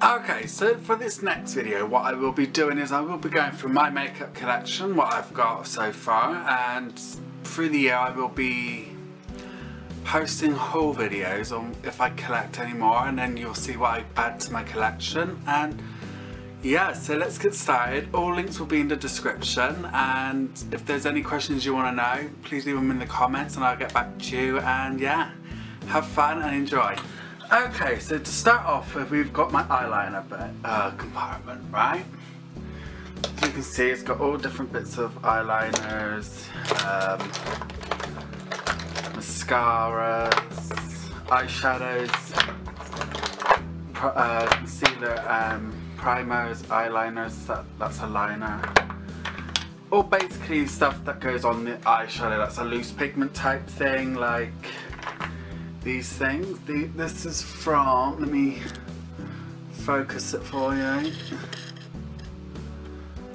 Okay, so for this next video what I will be doing is I will be going through my makeup collection, what I've got so far, and through the year I will be posting haul videos on if I collect any more, and then you'll see what I add to my collection. And yeah, so let's get started. All links will be in the description, and if there's any questions you want to know, please leave them in the comments and I'll get back to you. And yeah, have fun and enjoy. Okay, so to start off with, we've got my eyeliner compartment, right? As you can see, it's got all different bits of eyeliners, mascaras, eyeshadows, concealer, primers, eyeliners, that's a liner. All basically stuff that goes on the eyeshadow, that's a loose pigment type thing, like these things. This is from, let me focus it for you.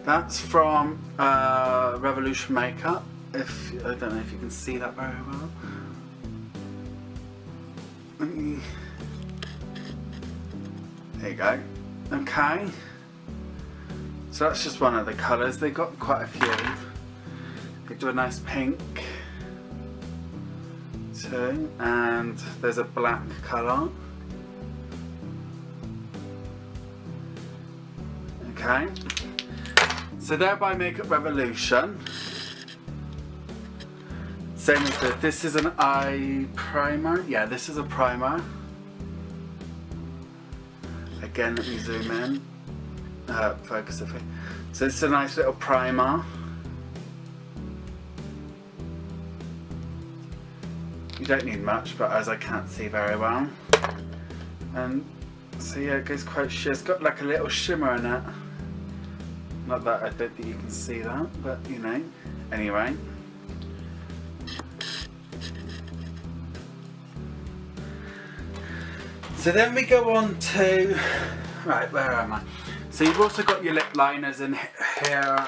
That's from Revolution Makeup. I don't know if you can see that very well. There you go. Okay. So that's just one of the colours. They've got quite a few. They do a nice pink too, and there's a black colour. Okay. So they're by Makeup Revolution. Same as this. This is an eye primer. Yeah, this is a primer. Again, let me zoom in. Focus it. So it's a nice little primer. You don't need much, but as I can't see very well. And so yeah, it goes quite sheer. It's got like a little shimmer in it. Not that I don't think you can see that, but you know. Anyway. So then we go on to, right, where am I? So you've also got your lip liners in here,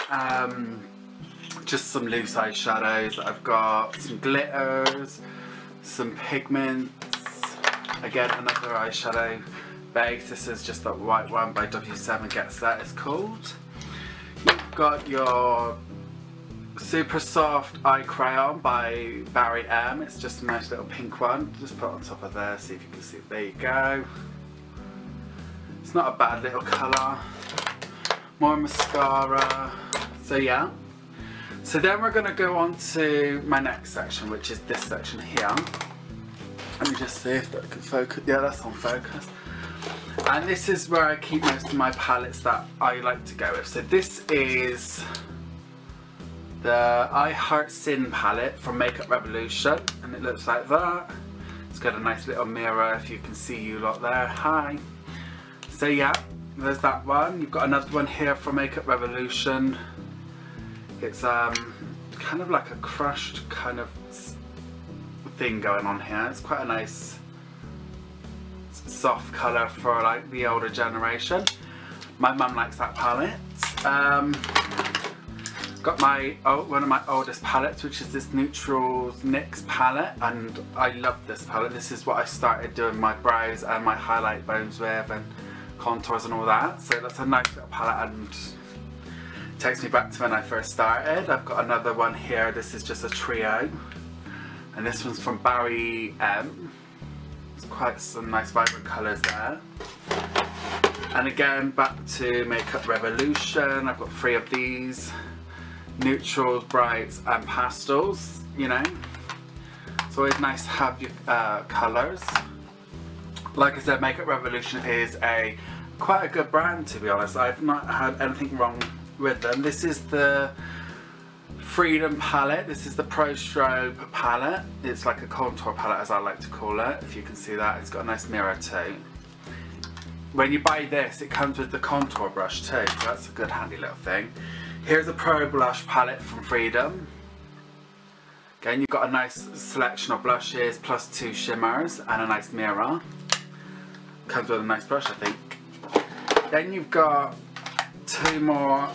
just some loose eyeshadows. I've got some glitters, some pigments, again another eyeshadow base. This is just that white one by W7 Gets That it's called. You've got your super soft eye crayon by Barry M. It's just a nice little pink one. Just put it on top of there, see if you can see it. There you go. It's not a bad little colour. More mascara. So yeah. So then we're going to go on to my next section, which is this section here. Let me just see if that can focus. Yeah, that's on focus. And this is where I keep most of my palettes that I like to go with. So this is the I Heart Sin palette from Makeup Revolution, and it looks like that. It's got a nice little mirror if you can see you lot there. Hi. So yeah, there's that one. You've got another one here from Makeup Revolution. It's kind of like a crushed kind of thing going on here. It's quite a nice soft colour for like the older generation. My mum likes that palette. Got my one of my oldest palettes, which is this Neutrals NYX palette, and I love this palette. This is what I started doing my brows and my highlight bones with, and contours and all that. So that's a nice little palette and takes me back to when I first started. I've got another one here. This is just a trio, and this one's from Barry M. It's quite some nice vibrant colours there. And again, back to Makeup Revolution. I've got 3 of these. Neutrals, brights and pastels, you know. It's always nice to have your colours. Like I said, Makeup Revolution is quite a good brand, to be honest. I've not had anything wrong with them. This is the Freedom palette. This is the Pro Strobe palette. It's like a contour palette, as I like to call it. If you can see that, it's got a nice mirror too. When you buy this, it comes with the contour brush too, so that's a good handy little thing. Here's a Pro Blush palette from Freedom. Again, you've got a nice selection of blushes, plus 2 shimmers and a nice mirror. Comes with a nice brush, I think. Then you've got 2 more,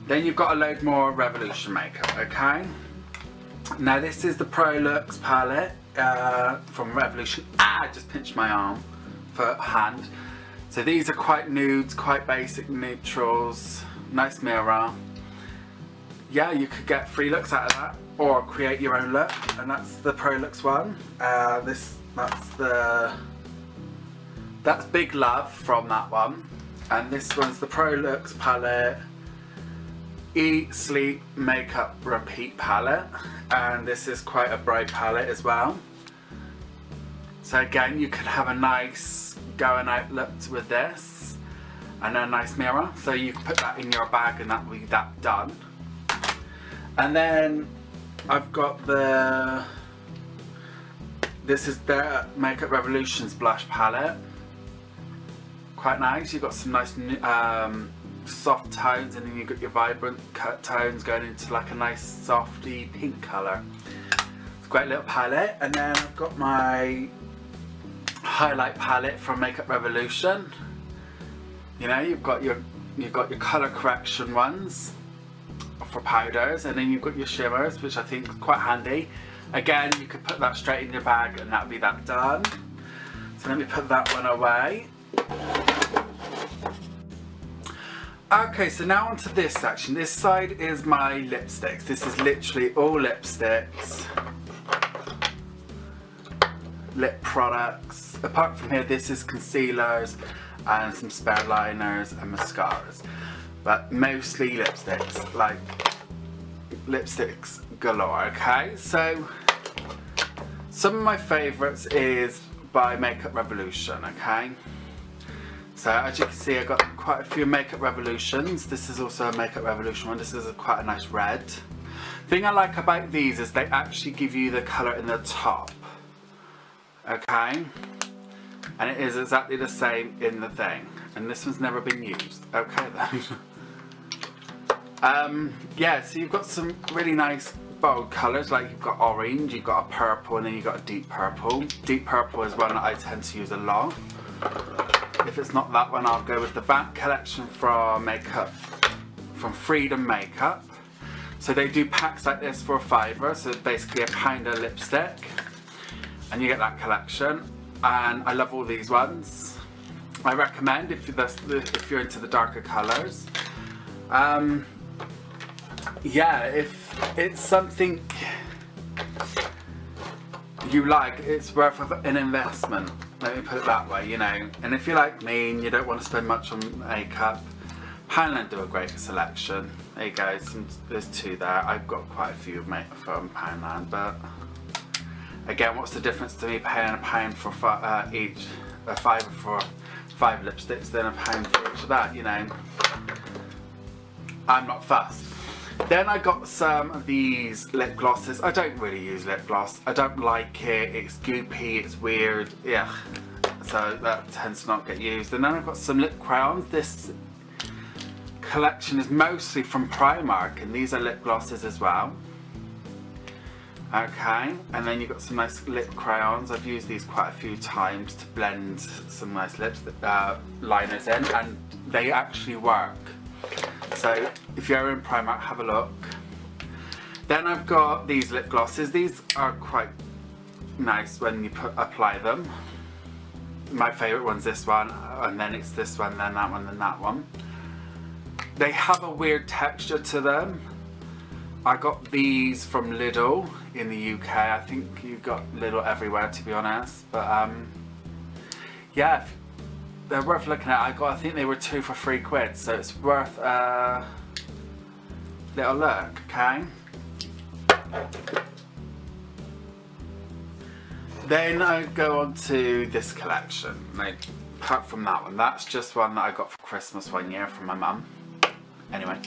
then you've got a load more Revolution makeup, okay? Now this is the Pro Lux palette from Revolution. I just pinched my arm. for hand. So these are quite nudes, quite basic neutrals, nice mirror. Yeah, you could get 3 looks out of that, or create your own look, and that's the Pro Looks one. That's Big Love from that one, and this one's the Pro Looks palette, Eat, Sleep, Makeup, Repeat palette, and this is quite a bright palette as well. So again, you could have a nice going out look with this, and a nice mirror, so you can put that in your bag and that will be that done. And then I've got this is the Makeup Revolution's blush palette. Quite nice. You've got some nice soft tones, and then you've got your vibrant cut tones going into like a nice softy pink colour. It's a great little palette. And then I've got my highlight palette from Makeup Revolution. You know, you've got your colour correction ones for powders, and then you've got your shimmers, which I think is quite handy. Again, you could put that straight in your bag and that'll be that done. So let me put that one away. Okay, so now onto this section. This side is my lipsticks. This is literally all lipsticks, lip products. Apart from here, this is concealers and some spare liners and mascaras. But mostly lipsticks, like lipsticks galore, okay? So some of my favourites is by Makeup Revolution, okay? So as you can see, I got quite a few Makeup Revolutions. This is also a Makeup Revolution one. This is quite a nice red. The thing I like about these is they actually give you the colour in the top, okay? And it is exactly the same in the thing. And this one's never been used. Okay then. Yeah, so you've got some really nice bold colours, like you've got orange, you've got a purple, and then you've got a deep purple. Deep purple is one that I tend to use a lot. If it's not that one, I'll go with the Vamp collection from Freedom Makeup. So they do packs like this for $5, so basically £1 a lipstick, and you get that collection. And I love all these ones. I recommend if you're into the darker colours. Yeah, if it's something you like, it's worth an investment. Let me put it that way, you know. And if you're like me and you don't want to spend much on makeup, Poundland do a great selection. There you go, there's 2 there. I've got quite a few from Poundland, but again, what's the difference to me paying £1 for each, a £5 for 5 lipsticks, then £1 for each of that, you know. I'm not fussed. Then I got some of these lip glosses. I don't really use lip gloss. I don't like it. It's goopy, it's weird, yeah. So that tends to not get used. And then I've got some lip crayons. This collection is mostly from Primark, and these are lip glosses as well. Okay, and then you've got some nice lip crayons. I've used these quite a few times to blend some nice lips, liners in, and they actually work. So if you're in Primark, have a look. Then I've got these lip glosses. These are quite nice when you apply them. My favourite one's this one, and then it's this one, then that one, then that one. They have a weird texture to them. I got these from Lidl in the UK. I think you've got Lidl everywhere, to be honest. But yeah, they're worth looking at. I think they were 2 for £3, so it's worth a little look, okay? Then I go on to this collection. Like, apart from that one, that's just one that I got for Christmas one year from my mum. Anyway,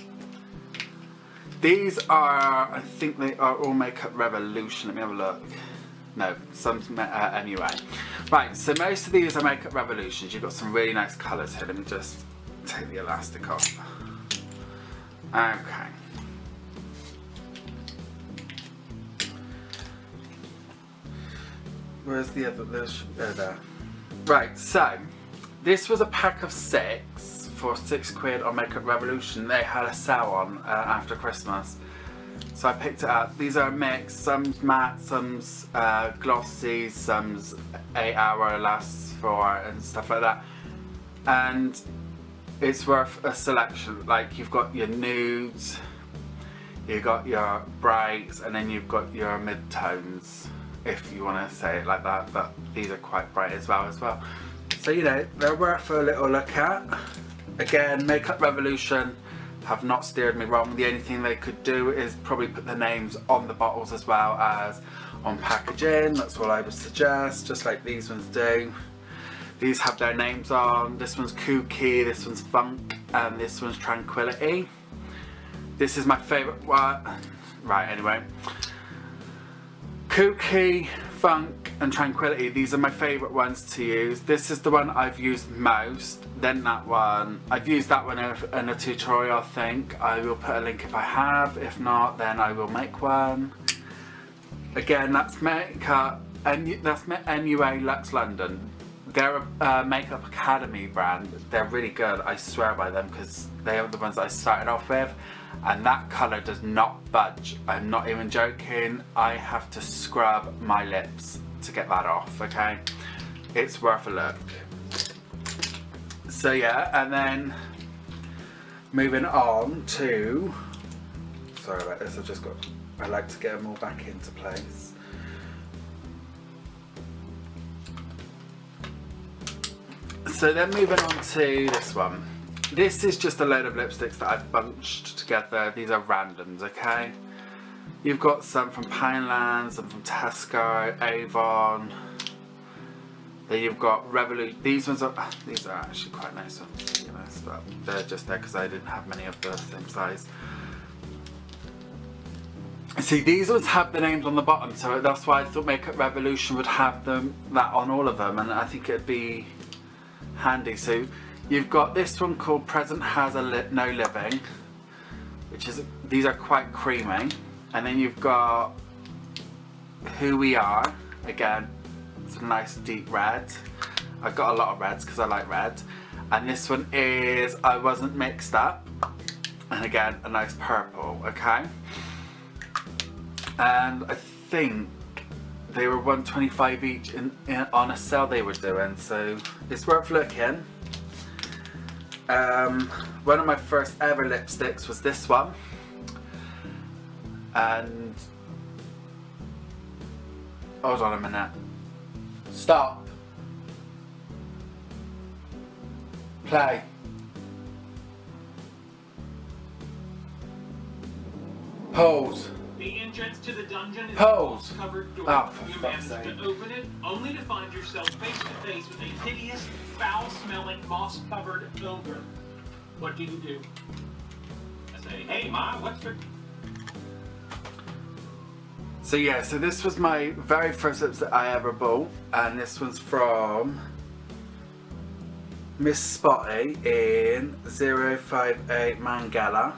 these are, I think they are all Makeup Revolution. Let me have a look. No, some MUA. Right, so most of these are Makeup Revolutions. You've got some really nice colours here. Let me just take the elastic off. Okay. Where's the other? There. Right, so this was a pack of 6 for £6 on Makeup Revolution. They had a sale on after Christmas. So I picked it up. These are a mix. Some's matte, some's glossy, some's 8 hour lasts for and stuff like that. And it's worth a selection. Like you've got your nudes, you've got your brights, and then you've got your mid-tones, if you want to say it like that, but these are quite bright as well. So you know, they're worth a little look at. Again, Makeup Revolution have not steered me wrong. The only thing they could do is probably put the names on the bottles as well as on packaging. That's what I would suggest, just like these ones do. These have their names on. This one's Kooky, this one's Funk, and this one's Tranquility. This is my favourite one. Right, anyway. Kooky, Funk, and Tranquility, these are my favourite ones to use. This is the one I've used most. Then that one, I've used that one in a tutorial, I think. I will put a link if I have. If not, then I will make one. Again, that's makeup, and that's MUA Luxe London. They're a Makeup Academy brand. They're really good. I swear by them because they are the ones I started off with. And that colour does not budge. I'm not even joking. I have to scrub my lips to get that off, okay? It's worth a look. So yeah, and then moving on to, sorry about this, I like to get them all back into place. So then moving on to this one. This is just a load of lipsticks that I've bunched together. These are randoms, okay? You've got some from Poundland, some from Tesco, Avon. Then you've got Revolution. These are actually quite nice ones, to be honest, but they're just there because I didn't have many of the same size. See, these ones have the names on the bottom, so that's why I thought Makeup Revolution would have that on all of them, and I think it'd be handy. So you've got this one called Present Has No Living, which is, these are quite creamy. And then you've got Who We Are, again, it's a nice deep red. I've got a lot of reds because I like red. And this one is I Wasn't Mixed Up, and again, a nice purple, okay? And I think they were $1.25 each on a sale they were doing, so it's worth looking. One of my first ever lipsticks was this one, and hold on a minute, stop, play, pause. The entrance to the dungeon is Pose. a covered door. Oh, for you fuck's manage sake. to open it, only to find yourself face to face with a hideous, foul-smelling, moss-covered ogre. What do you do? I say, hey, Ma, what's the... So yeah, so this was my very first lipstick I ever bought, and this one's from Miss Spotty in 058 Mangala.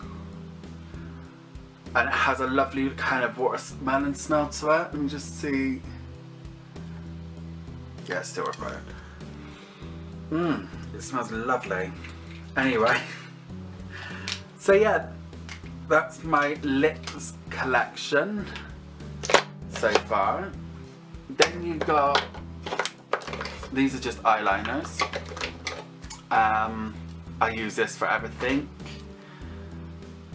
And it has a lovely kind of watermelon smell to it. Let me just see. Yeah, it's still right. It smells lovely. Anyway, so yeah, that's my lips collection so far. Then you've got, these are just eyeliners. I use this for everything.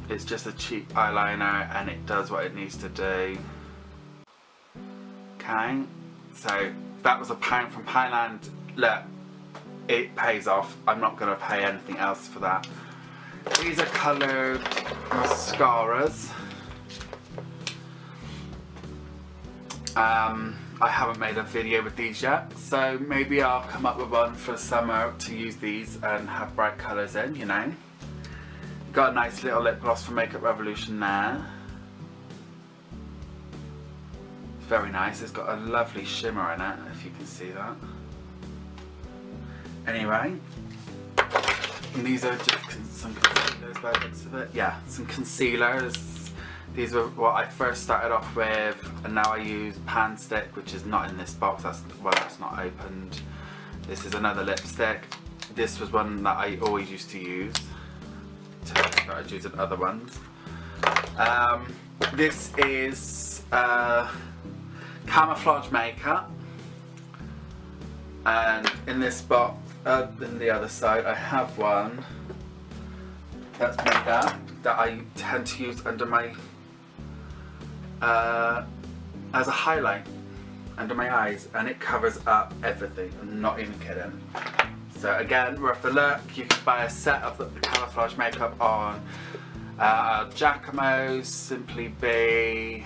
It's just a cheap eyeliner and it does what it needs to do. Okay, so that was £1 from Poundland. Look, it pays off. I'm not going to pay anything else for that. These are coloured mascaras. I haven't made a video with these yet, so maybe I'll come up with one for summer to use these and have bright colours in, you know. Got a nice little lip gloss from Makeup Revolution there. It's very nice. It's got a lovely shimmer in it, if you can see that. Anyway, and these are just some concealers by the looks of it. Yeah, some concealers. These were what I first started off with, and now I use Pan Stick, which is not in this box. That's not opened. This is another lipstick. This was one that I always used to use. I started using other ones. This is camouflage makeup, and in this box, in the other side, I have one that's made up that I tend to use under my as a highlight under my eyes, and it covers up everything. I'm not even kidding. So again, worth a look. You can buy a set of the camouflage makeup on Giacomo's, Simply Be,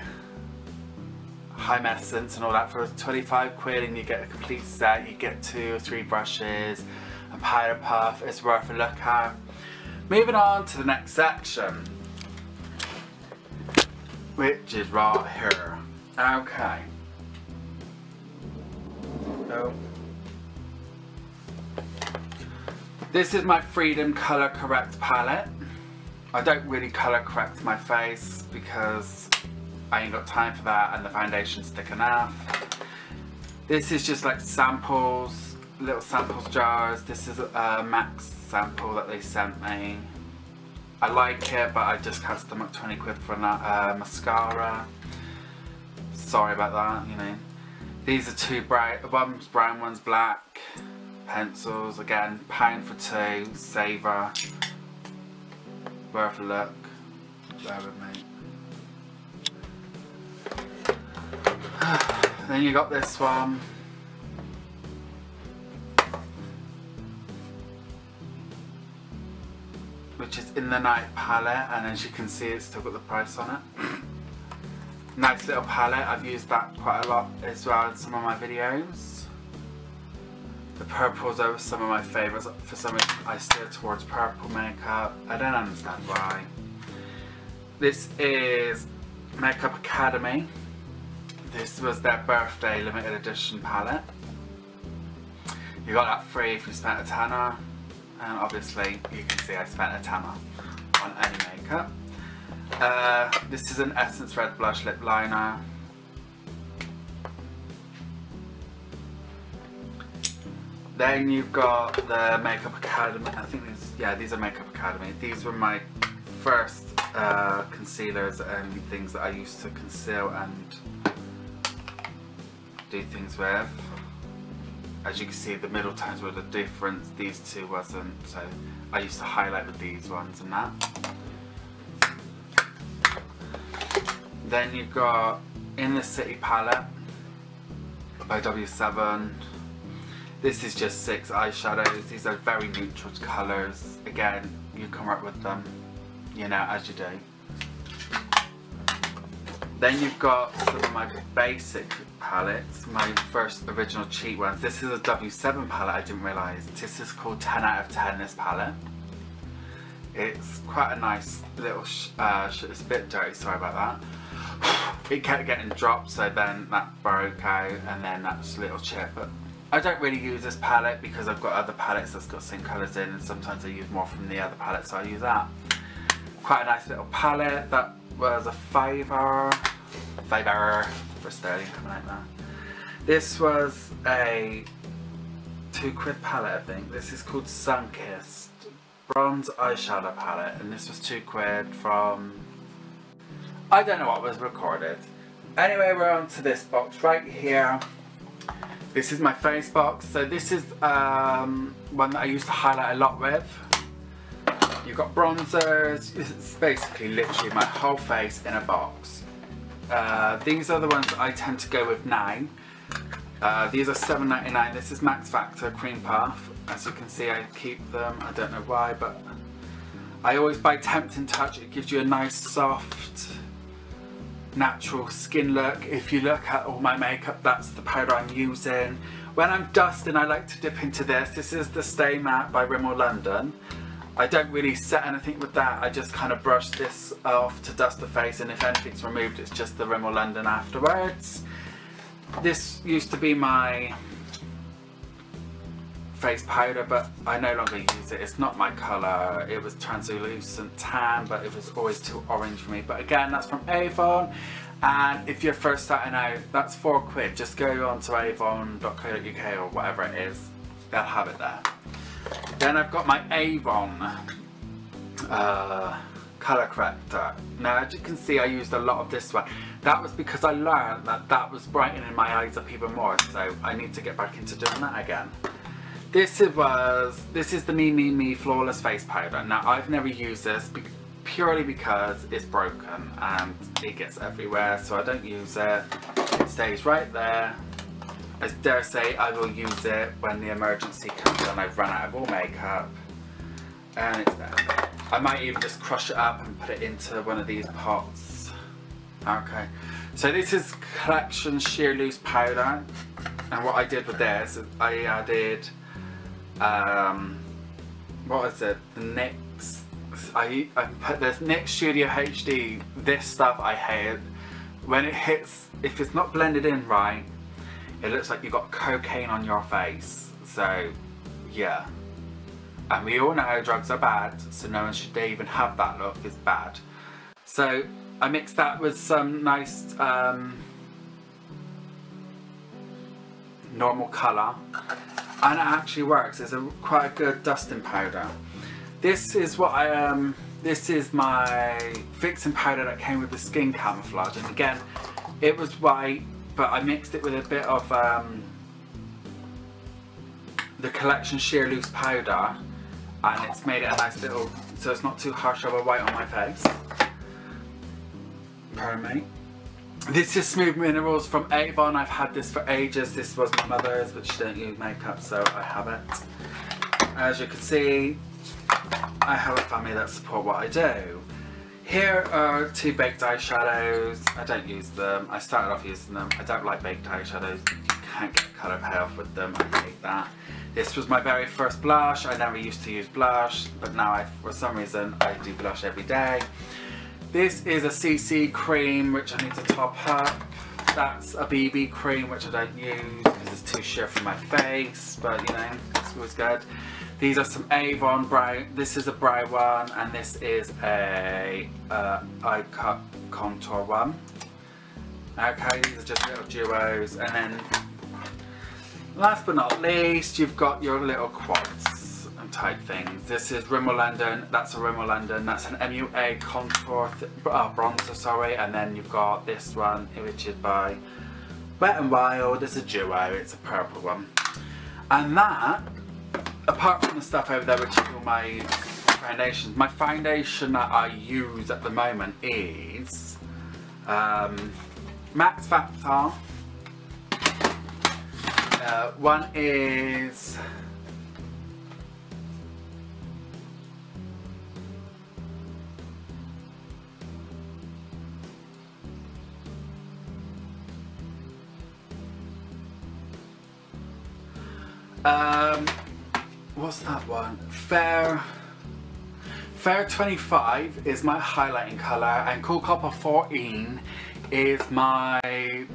High Essence and all that for 25 quid, and you get a complete set. You get 2 or 3 brushes, a powder puff. It's worth a look at. Moving on to the next section, which is right here. Okay. So, this is my Freedom Color Correct palette. I don't really color correct my face because I ain't got time for that, and the foundation's thick enough. This is just like samples, little samples jars. This is a Max sample that they sent me. I like it, but I just can't stomach 20 quid for that mascara. Sorry about that, you know. These are 2 bright, one's brown, one's black. Pencils, again, £1 for 2, saver. Worth a look. Bear with me. Then you got this one. Which is In the Night palette, and as you can see, it's still got the price on it. Nice little palette. I've used that quite a lot as well in some of my videos. The purples are some of my favourites. For some reason I steer towards purple makeup. I don't understand why. This is Makeup Academy. This was their birthday limited edition palette. You got that free if you spent a tenner. And obviously you can see I spent a tenner on any makeup. This is an Essence Red Blush Lip Liner. Then you've got the Makeup Academy. I think these are Makeup Academy. These were my first concealers and things that I used to conceal and do things with. As you can see, the middle tones were the difference. These two wasn't. So I used to highlight with these ones and that. Then you've got In the City palette by W7. This is just 6 eyeshadows. These are very neutral colours. Again, you can work with them, you know, as you do. Then you've got some of my basic palettes, my first original cheap ones. This is a W7 palette, I didn't realise. This is called 10 out of 10, this palette. It's quite a nice little, it's a bit dirty, sorry about that. It kept getting dropped, so then that broke out, and then that's a little chip. But I don't really use this palette because I've got other palettes that's got same colours in, and sometimes I use more from the other palette, so I use that. Quite a nice little palette. That was a fiver for sterling, something like that. This was a £2 palette, I think. This is called Sunkissed Bronze Eyeshadow Palette, and this was £2 from, I don't know what was recorded. Anyway, we're on to this box right here. This is my face box. So this is one that I used to highlight a lot with. You've got bronzers. It's basically literally my whole face in a box. These are the ones that I tend to go with now. These are £7.99. This is Max Factor Cream Puff. As you can see, I keep them. I don't know why, but I always buy Tempting Touch. It gives you a nice soft natural skin look. If you look at all my makeup, that's the powder I'm using. When I'm dusting, I like to dip into this. This is the Stay Matte by Rimmel London. I don't really set anything with that. I just kind of brush this off to dust the face, and if anything's removed, it's just the Rimmel London afterwards. This used to be my face powder, but I no longer use it. It's not my colour. It was translucent tan, but it was always too orange for me. But again, that's from Avon, and if you're first starting out, that's £4. Just go on to avon.co.uk or whatever it is, they'll have it there. Then I've got my Avon colour corrector. Now as you can see, I used a lot of this one. That was because I learned that that was brightening my eyes up even more, so I need to get back into doing that again. This is the Me Flawless Face Powder. Now I've never used this purely because it's broken and it gets everywhere, so I don't use it. It stays right there. I dare say I will use it when the emergency comes and I've run out of all makeup. And it's there. I might even just crush it up and put it into one of these pots. Okay, so this is Collection Sheer Loose Powder, and what I did with this is I added what is it, the NYX, I put this NYX Studio HD. This stuff I hate. When it hits, if it's not blended in right, it looks like you've got cocaine on your face. So yeah, and we all know drugs are bad, so no one should even have that look. It's bad. So I mixed that with some nice normal colour, and it actually works. It's quite a good dusting powder. This is what this is my fixing powder that came with the skin camouflage, and again it was white, but I mixed it with a bit of the Collection Sheer Loose Powder, and it's made it a nice little, so it's not too harsh of a white on my face. Pardon me. This is Smooth Minerals from Avon. I've had this for ages. This was my mother's, but she don't use makeup, so I have it. As you can see, I have a family that support what I do. Here are two baked eyeshadows. I don't use them. I started off using them. I don't like baked eyeshadows. You can't get colour payoff with them. I hate that. This was my very first blush. I never used to use blush, but now for some reason I do blush every day. This is a CC cream which I need to top up. That's a BB cream which I don't use because it's too sheer for my face, but you know, it's always good. These are some Avon brow. This is a brow one, and this is a eye cut contour one. Okay, these are just little duos, and then last but not least, you've got your little quads type things. This is Rimmel London. That's a Rimmel London. That's an MUA contour bronzer, sorry. And then you've got this one, which is by Wet n Wild. It's a duo. It's a purple one. And that, apart from the stuff over there, which is all my foundations, my foundation that I use at the moment is Max Factor. One is what's that one? Fair 25 is my highlighting colour, and Cool Copper 14 is my, I'm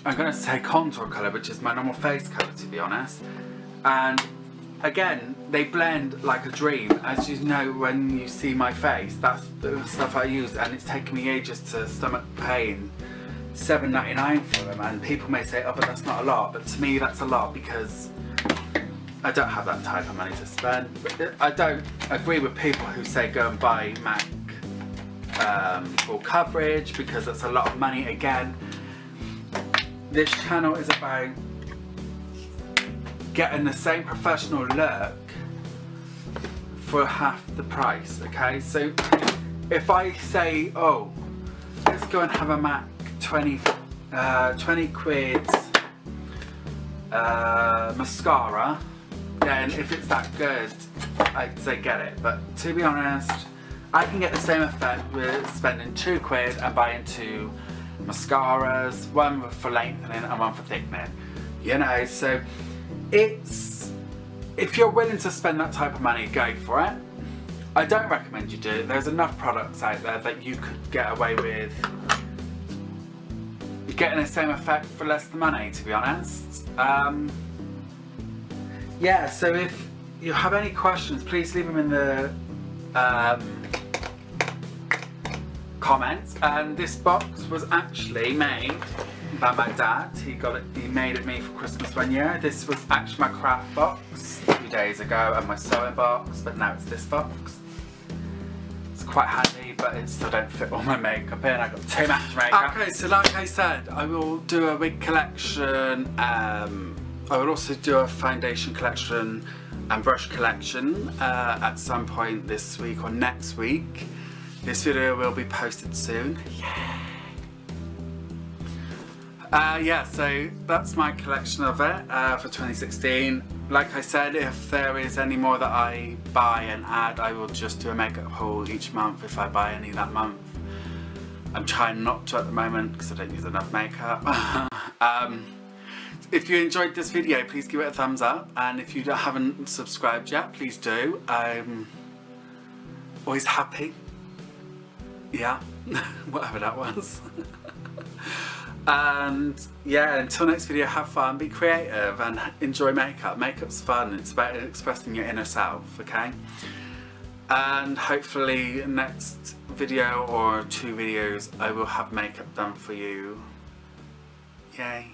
gonna say contour colour, which is my normal face colour, to be honest. And again, they blend like a dream. As you know, when you see my face, that's the stuff I use, and it's taken me ages to stomach pain. $7.99 for them, and people may say, oh, but that's not a lot, but to me that's a lot because I don't have that type of money to spend. But I don't agree with people who say go and buy MAC full coverage because that's a lot of money. Again, this channel is about getting the same professional look for half the price, okay? So if I say, oh, let's go and have a MAC 20 quid mascara, then if it's that good, I'd say get it. But to be honest, I can get the same effect with spending 2 quid and buying 2 mascaras, one for lengthening and one for thickening. You know, so it's, if you're willing to spend that type of money, go for it. I don't recommend you do. There's enough products out there that you could get away with getting the same effect for less money, to be honest. Yeah, so if you have any questions, please leave them in the comments. And this box was actually made by my dad. He made it me for Christmas one year. This was actually my craft box 2 days ago and my sewing box, but now it's this box. quite handy, but it still don't fit all my makeup in. I got too much makeup. Okay, so like I said, I will do a wig collection. I will also do a foundation collection and brush collection at some point this week or next week. This video will be posted soon. Yeah, so that's my collection of it for 2016. Like I said, if there is any more that I buy and add, I will just do a makeup haul each month if I buy any that month. I'm trying not to at the moment because I don't use enough makeup. If you enjoyed this video, please give it a thumbs up, and if you haven't subscribed yet, please do. I'm always happy. Yeah, whatever that was. And yeah, until next video, have fun, be creative and enjoy makeup. Makeup's fun, it's about expressing your inner self, okay? And hopefully next video or 2 videos I will have makeup done for you. Yay.